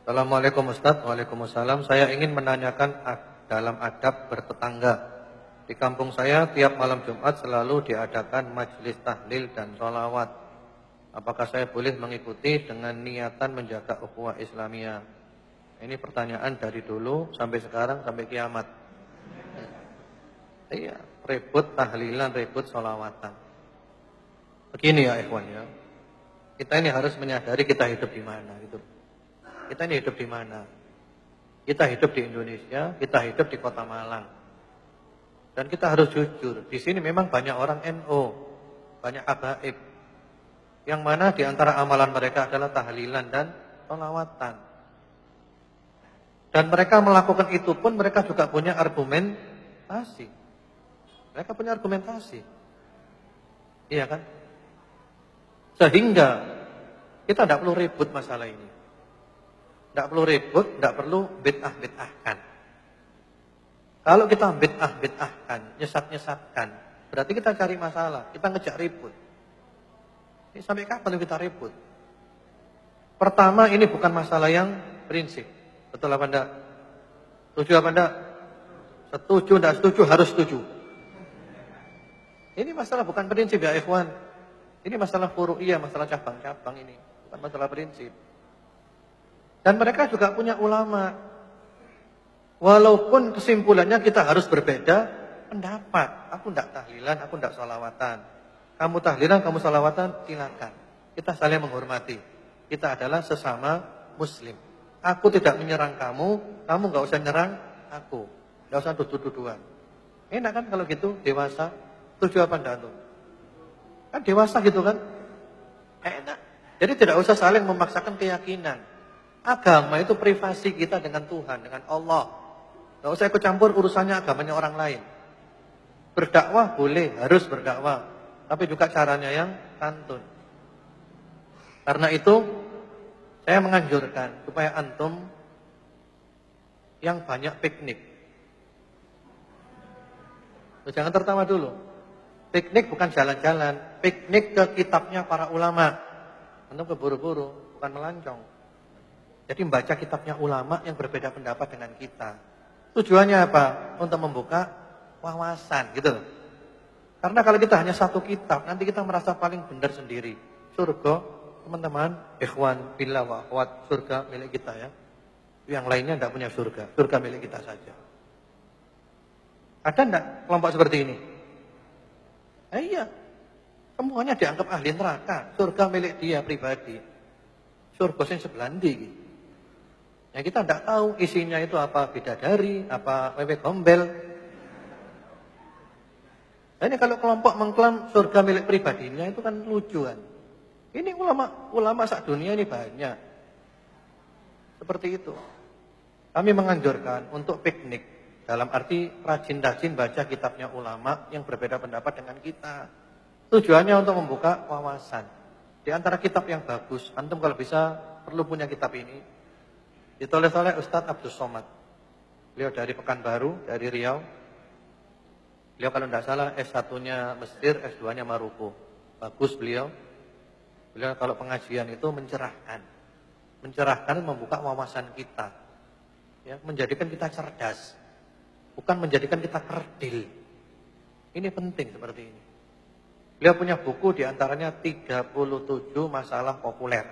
Assalamualaikum Ustaz. Waalaikumsalam. Saya ingin menanyakan dalam adab bertetangga. Di kampung saya tiap malam Jumat selalu diadakan majelis tahlil dan sholawat. Apakah saya boleh mengikuti dengan niatan menjaga ukhuwah Islamiyah? Ini pertanyaan dari dulu sampai sekarang sampai kiamat. Iya, ribut tahlilan, ribut sholawatan. Begini ya ikhwan ya. Kita ini harus menyadari kita hidup di mana gitu. Kita ini hidup di mana? Kita hidup di Indonesia, kita hidup di Kota Malang. Dan kita harus jujur, di sini memang banyak orang NU, banyak habaib. Yang mana di antara amalan mereka adalah tahlilan dan sholawatan. Dan mereka melakukan itu pun mereka juga punya argumentasi. Mereka punya argumentasi. Iya kan? Sehingga kita tidak perlu ribut masalah ini. Tidak perlu ribut, tidak perlu bid'ah-bid'ahkan. Kalau kita bid'ah-bid'ahkan, nyesat-nyesatkan, berarti kita cari masalah, kita ngejak ribut. Ini sampai kapan kita ribut? Pertama, ini bukan masalah yang prinsip. Betul apa enggak? Setuju apa enggak? Setuju, enggak setuju, harus setuju. Ini masalah bukan prinsip ya ikhwan. Ini masalah furu'iyah, masalah cabang-cabang ini. Bukan masalah prinsip. Dan mereka juga punya ulama. Walaupun kesimpulannya kita harus berbeda pendapat. Aku tidak tahlilan, aku tidak sholawatan. Kamu tahlilan, kamu sholawatan, silakan. Kita saling menghormati. Kita adalah sesama muslim. Aku tidak menyerang kamu, kamu nggak usah nyerang aku. Nggak usah tuduh-tuduhan. Enak kan kalau gitu, dewasa. Setuju apa enggak tuh? Kan dewasa gitu kan? Enak. Jadi tidak usah saling memaksakan keyakinan. Agama itu privasi kita dengan Tuhan, dengan Allah. Tidak usah ikut campur urusannya agamanya orang lain. Berdakwah boleh, harus berdakwah. Tapi juga caranya yang santun. Karena itu, saya menganjurkan supaya antum yang banyak piknik. Jangan tertawa dulu. Piknik bukan jalan-jalan. Piknik ke kitabnya para ulama. Antum keburu-buru, bukan melancong. Jadi membaca kitabnya ulama yang berbeda pendapat dengan kita. Tujuannya apa? Untuk membuka wawasan gitu loh. Karena kalau kita hanya satu kitab, nanti kita merasa paling benar sendiri. Surga, teman-teman, ikhwan, billah wa akhwat, surga milik kita ya. Yang lainnya tidak punya surga. Surga milik kita saja. Ada enggak kelompok seperti ini? Iya. Semuanya dianggap ahli neraka. Surga milik dia pribadi. Surga yang sebelah ndi gitu. Ya kita tidak tahu isinya itu apa bidadari, apa wewe gombel. Nah, ini kalau kelompok mengklaim surga milik pribadinya itu kan lucu kan. Ini ulama sak dunia ini banyak. Seperti itu. Kami menganjurkan untuk piknik. Dalam arti rajin-rajin baca kitabnya ulama yang berbeda pendapat dengan kita. Tujuannya untuk membuka wawasan. Di antara kitab yang bagus, antum kalau bisa perlu punya kitab ini. Ditulis oleh Ustadz Abdus Somad. Beliau dari Pekanbaru, dari Riau. Beliau kalau tidak salah S1-nya Mesir, S2-nya Maroko. Bagus beliau. Beliau kalau pengajian itu mencerahkan. Mencerahkan membuka wawasan kita. Ya, menjadikan kita cerdas. Bukan menjadikan kita kerdil. Ini penting seperti ini. Beliau punya buku diantaranya 37 masalah populer.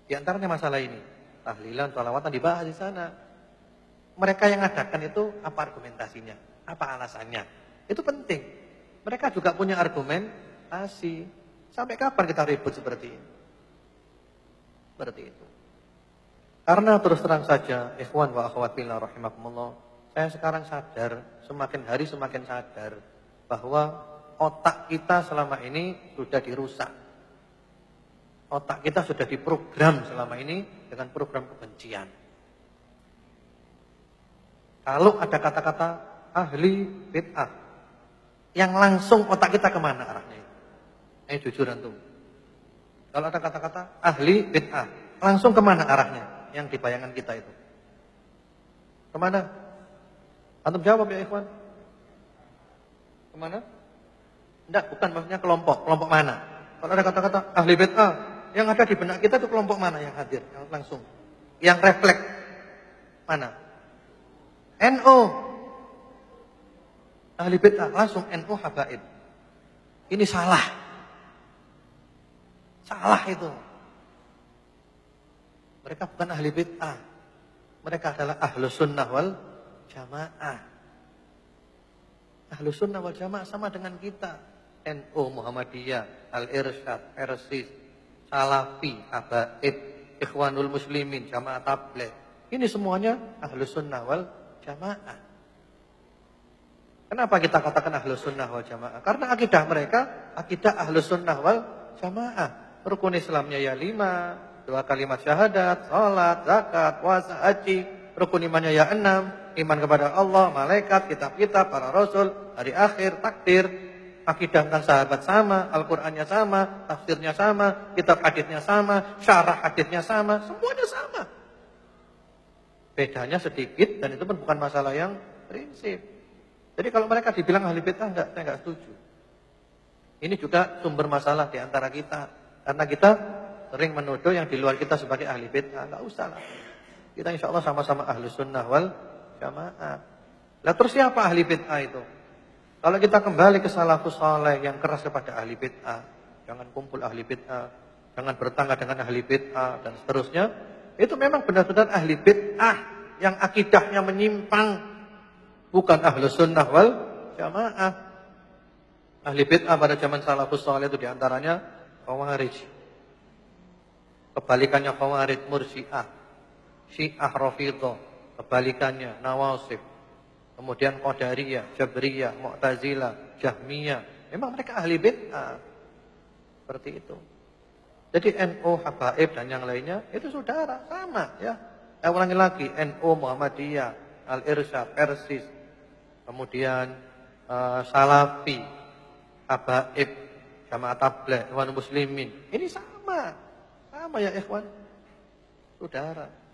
Di antaranya masalah ini. Tahlilan, sholawatan dibahas di sana. Mereka yang ngadakan itu apa argumentasinya? Apa alasannya? Itu penting. Mereka juga punya argumentasi. Sampai kapan kita ribut seperti ini? Seperti itu. Karena terus terang saja, ikhwan wa akhwat fillah rahimakumullah, saya sekarang sadar, semakin hari semakin sadar bahwa otak kita selama ini sudah dirusak. Otak kita sudah diprogram selama ini dengan program kebencian. Kalau ada kata-kata ahli bid'ah, yang langsung otak kita kemana arahnya? Jujur antum. Kalau ada kata-kata ahli bid'ah, langsung kemana arahnya? Yang di bayangan kita itu. Kemana? Antum jawab ya ikhwan. Kemana? Enggak, bukan maksudnya kelompok. Kelompok mana? Kalau ada kata-kata ahli bid'ah, yang ada di benak kita itu kelompok mana yang hadir? Yang langsung. Yang refleks mana? NU. Ahli bid'ah langsung NU habaib. Ini salah. Salah itu. Mereka bukan ahli bid'ah. Mereka adalah ahlus sunnah wal jamaah. Ahlus sunnah wal jamaah sama dengan kita. NU, Muhammadiyah, Al-Irsyad, Persis, Salafi, Habaib, Ikhwanul Muslimin, Jamaah Tabligh. Ini semuanya ahlus sunnah wal jamaah. Kenapa kita katakan ahlus sunnah wal jamaah? Karena akidah mereka, akidah ahlus sunnah wal jamaah. Rukun Islamnya ya 5, 2 kalimat syahadat, salat, zakat, puasa, haji. Rukun imannya ya 6, iman kepada Allah, malaikat, kitab-kitab, para rasul, hari akhir, takdir. Akidah tentang sahabat sama, Al-Qur'annya sama, tafsirnya sama, kitab haditsnya sama, syarah haditsnya sama, semuanya sama. Bedanya sedikit dan itu pun bukan masalah yang prinsip. Jadi kalau mereka dibilang ahli bid'ah, saya enggak setuju. Ini juga sumber masalah di antara kita. Karena kita sering menuduh yang di luar kita sebagai ahli bid'ah. Enggak usah lah. Kita insya Allah sama-sama ahli sunnah wal jamaah. Lah terus siapa ahli bid'ah itu? Kalau kita kembali ke salafus saleh yang keras kepada ahli bid'ah. Jangan kumpul ahli bid'ah. Jangan bertangga dengan ahli bid'ah dan seterusnya. Itu memang benar-benar ahli bid'ah yang akidahnya menyimpang. Bukan ahlus sunnah wal jamaah. Ahli bid'ah pada zaman salafus saleh itu diantaranya Khawarij. Kebalikannya Khawarij Murji'ah. Syiah Rafidhah. Kebalikannya Nawasib. Kemudian Qadariyah, Jabriyah, Mu'tazilah, Jahmiyah. Memang mereka ahli bid'ah. Seperti itu. Jadi NU, Habaib dan yang lainnya itu saudara, sama ya. Saya ulangi lagi, NU, Muhammadiyah, Al-Irsyad, Persis, kemudian Salafi, Habaib, Jamaah Tabligh, Ikhwanul Muslimin. Ini sama. Sama ya ikhwan. Saudara.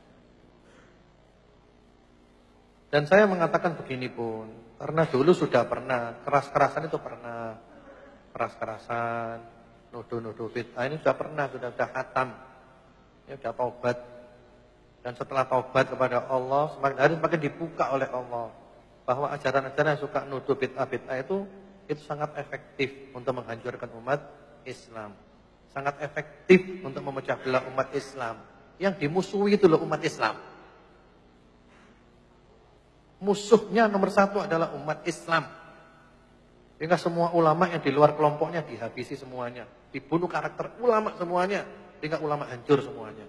Dan saya mengatakan begini pun, karena dulu sudah pernah, keras-kerasan itu pernah. Keras-kerasan, nuduh-nuduh bid'ah ini sudah pernah, sudah hatam. Ya sudah taubat. Dan setelah taubat kepada Allah, semakin hari semakin dibuka oleh Allah. Bahwa ajaran-ajaran yang suka nuduh bid'ah-bid'ah itu sangat efektif untuk menghancurkan umat Islam. Sangat efektif untuk memecah belah umat Islam. Yang dimusuhi itu loh umat Islam. Musuhnya nomor 1 adalah umat Islam. Sehingga semua ulama yang di luar kelompoknya dihabisi semuanya. Dibunuh karakter ulama semuanya. Sehingga ulama hancur semuanya.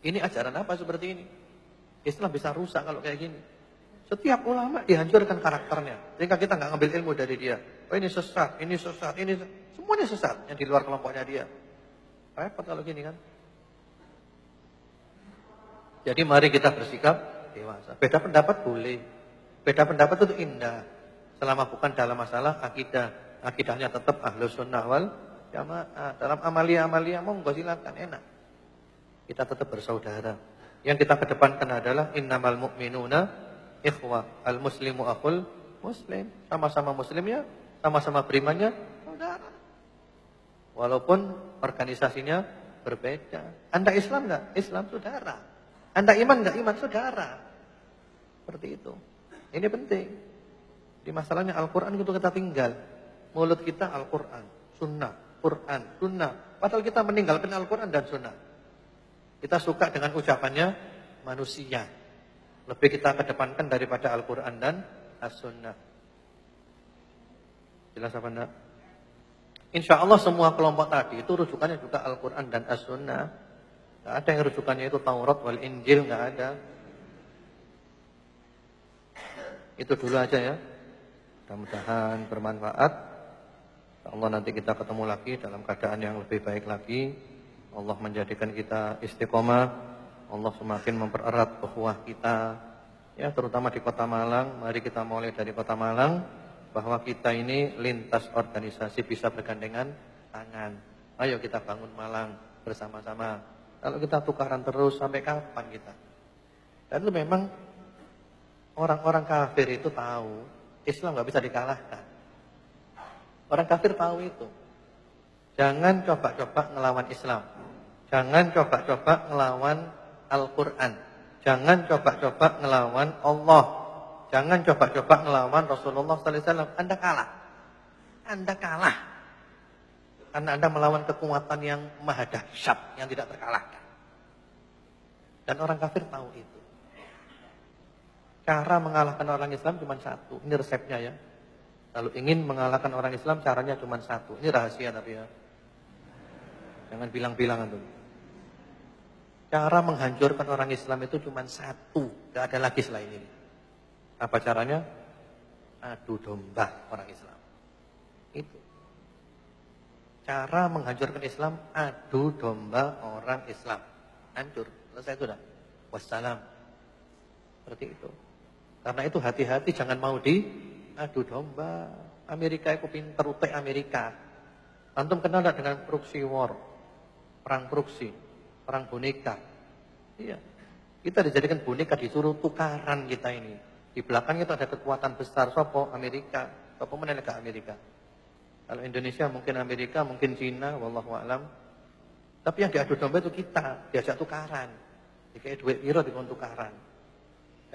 Ini ajaran apa seperti ini? Islam bisa rusak kalau kayak gini. Setiap ulama dihancurkan karakternya. Sehingga kita nggak ngambil ilmu dari dia. Oh ini sesat, ini sesat, ini sesat. Semuanya sesat yang di luar kelompoknya dia. Repot kalau gini kan. Jadi mari kita bersikap dewasa. Beda pendapat boleh. Beda pendapat itu indah. Selama bukan dalam masalah akidah. Akidahnya tetap ahlus sunnah wal jamaah. Dalam amalia-amalia monggo silakan, enak. Kita tetap bersaudara. Yang kita kedepankan adalah innamal mu'minuna ikhwah. Al-muslimu akhul muslim. Sama-sama muslimnya, sama-sama berimannya, saudara. Walaupun organisasinya berbeda. Anda Islam enggak? Islam saudara. Anda iman enggak? Iman saudara. Seperti itu. Ini penting. Di masalahnya Al-Quran itu kita tinggal. Mulut kita Al-Quran, sunnah, Quran, sunnah. Padahal kita meninggalkan Al-Quran dan sunnah. Kita suka dengan ucapannya manusia. Lebih kita kedepankan daripada Al-Quran dan As-Sunnah. Jelas apa enggak? Insya Allah semua kelompok tadi itu rujukannya juga Al-Quran dan As-Sunnah. Tidak ada yang rujukannya itu Taurat wal Injil, tidak ada. Itu dulu aja ya. Mudah-mudahan bermanfaat. Allah nanti kita ketemu lagi dalam keadaan yang lebih baik lagi. Allah menjadikan kita istiqomah. Allah semakin mempererat ukhuwah kita. Ya, terutama di Kota Malang. Mari kita mulai dari Kota Malang. Bahwa kita ini lintas organisasi bisa bergandengan tangan. Ayo kita bangun Malang bersama-sama. Kalau kita tukaran terus sampai kapan kita? Dan itu memang orang-orang kafir itu tahu Islam nggak bisa dikalahkan. Orang kafir tahu itu. Jangan coba-coba ngelawan Islam. Jangan coba-coba ngelawan Al-Quran. Jangan coba-coba ngelawan Allah. Jangan coba-coba ngelawan Rasulullah sallallahu alaihi wasallam. Anda kalah. Anda kalah. Karena Anda melawan kekuatan yang maha dahsyat, yang tidak terkalahkan. Dan orang kafir tahu itu. Cara mengalahkan orang Islam cuma satu. Ini resepnya ya. Kalau ingin mengalahkan orang Islam caranya cuma satu. Ini rahasia tapi ya. Jangan bilang-bilang itu. Cara menghancurkan orang Islam itu cuma satu. Tidak ada lagi selain ini. Apa caranya? Adu domba orang Islam. Itu. Cara menghancurkan Islam, adu domba orang Islam. Hancur. Selesai sudah. Wassalam. Seperti itu. Karena itu hati-hati jangan mau adu domba. Amerika itu pinter utek Amerika. Antum kenal tidak dengan proxy war? Perang proxy, perang boneka. Iya. Kita dijadikan boneka, disuruh tukaran kita ini. Di belakang itu ada kekuatan besar. Sopo Amerika. Sopo menelga Amerika. Kalau Indonesia mungkin Amerika, mungkin Cina, wallahu a'lam. Tapi yang diadu domba itu kita, diajak tukaran. Dikai duit piro dikon tukaran.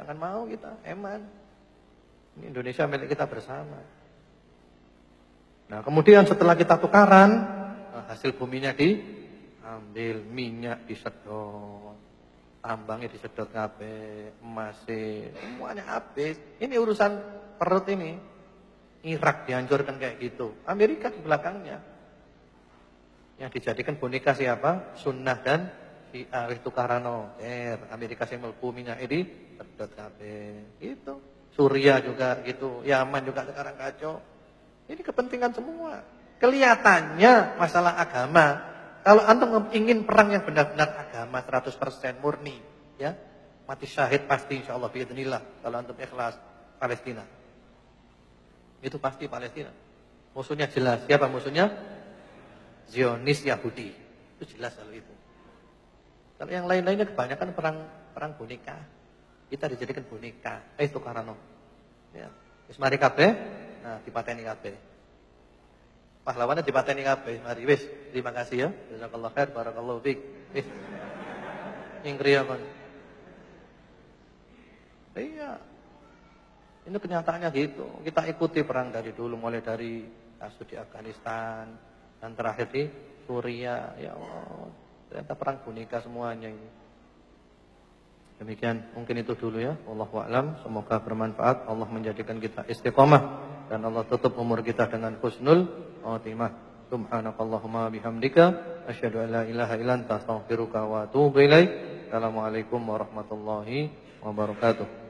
Jangan mau kita, eman. Ini Indonesia milik kita bersama. Nah, kemudian setelah kita tukaran, hasil buminya diambil, minyak disedot, tambangnya disedot kabeh, emasnya, semuanya habis. Ini urusan perut ini. Irak dihancurkan kayak gitu. Amerika di belakangnya. Yang dijadikan boneka siapa? Sunnah dan Syiah tukarano. Amerika sing mlebu minyak ini sedot kabeh. Gitu. Suriah juga gitu. Yaman juga sekarang kacau. Ini kepentingan semua. Kelihatannya masalah agama. Kalau antum ingin perang yang benar-benar agama 100% murni, ya. Mati syahid pasti insyaallah biidznillah kalau antum ikhlas Palestina. Itu pasti Palestina. Musuhnya jelas. Siapa musuhnya? Zionis Yahudi. Itu jelas kalau itu. Kalau yang lain-lainnya kebanyakan perang boneka. Kita dijadikan boneka. Itu karano. Ya. Wis mari kabeh, nah dipateni kabeh. Pahlawannya dipateni kabeh. Mari wis, terima kasih ya. Jazakallahu khair, barakallahu fiik. Wis. Ingkriya kon. Iya. Ini kenyataannya gitu. Kita ikuti perang dari dulu, mulai dari kasus di Afghanistan dan terakhir di Suriah. Ya Allah, ternyata perang boneka semuanya ini. Demikian, mungkin itu dulu ya. Wallahu a'lam. Semoga bermanfaat. Allah menjadikan kita istiqamah dan Allah tutup umur kita dengan husnul khatimah. Subhanakallahumma bihamdika asyhadu an la ilaha illa anta astaghfiruka wa atubu ilaik. Assalamualaikum warahmatullahi wabarakatuh.